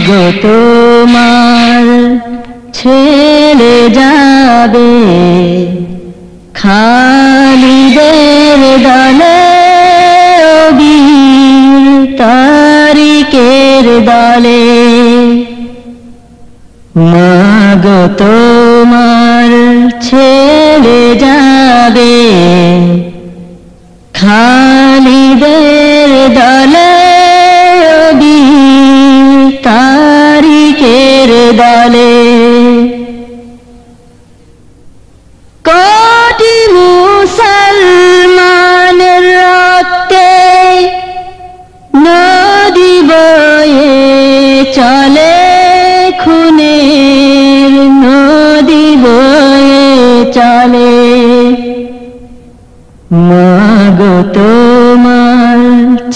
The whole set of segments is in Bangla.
গো তোমার ছেলে যাবে খালিদের দলে বীর তারিকের দলে মা গো তোমার ছেলে যাবে খালিদের দলে বীর তারিকের দলে কোটি মুসলমানের রক্তে নদী বয়ে চলে খুনের নদী বয়ে চলে মা গো তোমার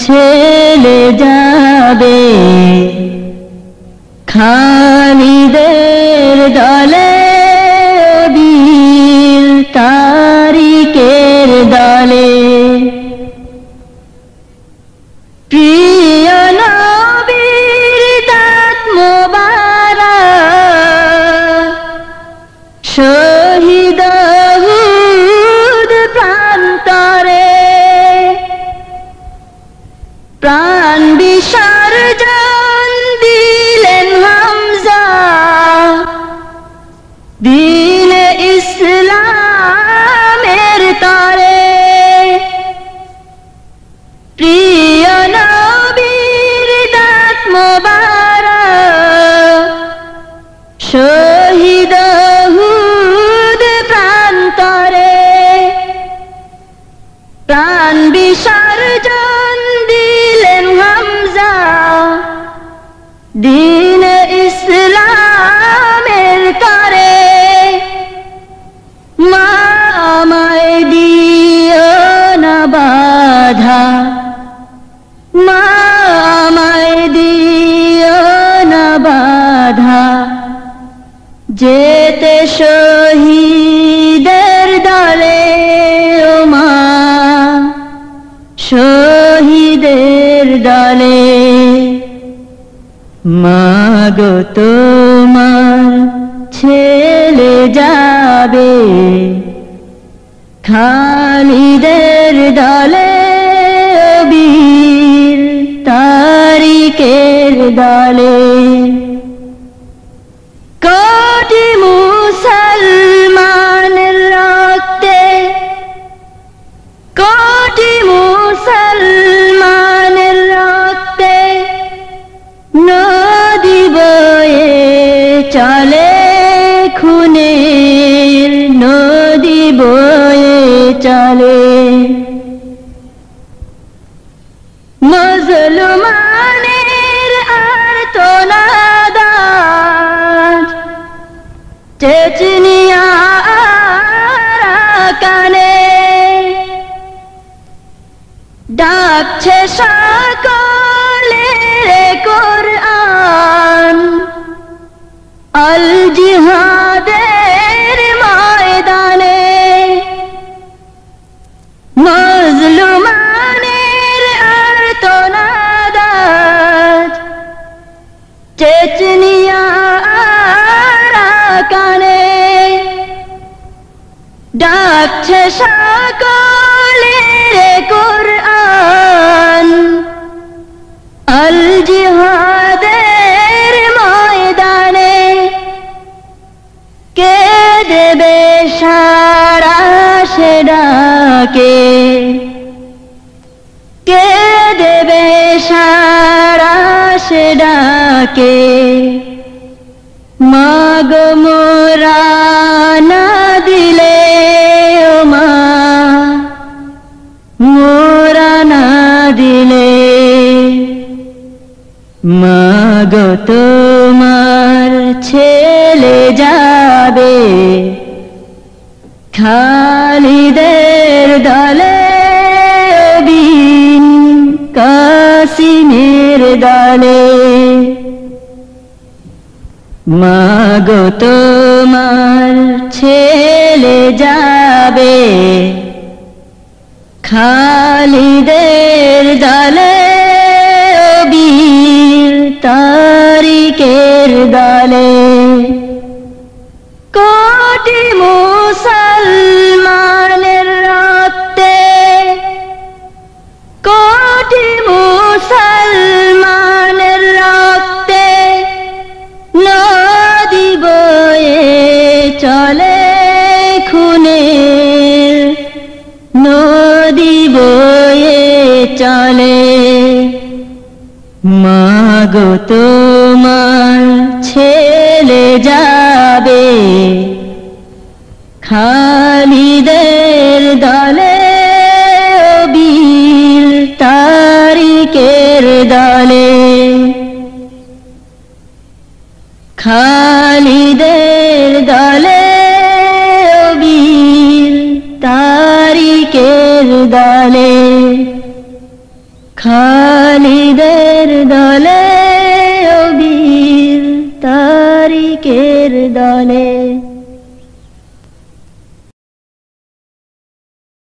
ছেলে যাবে খালিদের দলে বীর তারিকের দলে প্রিয় নবীর দাঁত মোবারক শহীদ উহুদ প্রান্তরে প্রাণ বিসর্জন দিলেন হামজা দিন ইসলামের তরে প্রিয় নবীর দাঁত মোবারক শহীদ উহুদ প্রান্তরে প্রাণ বিসর্জন দিলেন হামজা দিন ইসলামের তরে মা আমায় দিও না বাধা মা আমায় দিও না বাধা যেতে শহীদের দলে ও মা শহীদের দলে মা গো তোমার ছেলে যাবে খালিদের দলে বীর তারিকের দলে কোটি মুসলমানের রক্তে কোটি মুসলমানের রক্তে নদী বয়ে চলে খুনের নদী বয়ে চলে মুসলমানের আর্তনাদ চেচনিয়া কানে ডাকছে সকলের কোরআন আল জিহাদের ময়দানে মজলুমানের আর্তনাদ চেচনিয়া কানে ডাকছে সকলের কোরআন আল জিহাদের ময়দানে কে দেবে সাড়া সে ডাকে কে দেবে সাড়া সে ডাকে মা গো মোরা না দিলে ও মা মোরা না দিলে মা গো তোমার ছেলে যাবে খালিদের দলে বিন কাসিমের দলে মা গো তোমার ছেলে যাবে খালিদের দলে বীর তার তারিকের দলে কোটি মুসলমানের রক্তে কোটি মুসলমানের রক্তে নদী বয়ে চলে খুনের নদী বয়ে চলে মাগো তোমার ছেলে যাবে খালিদের দলে বীর তারিকের দলে খালিদের দলে বীর তারিকের দলে খালিদের দলে বীর তারিকের দলে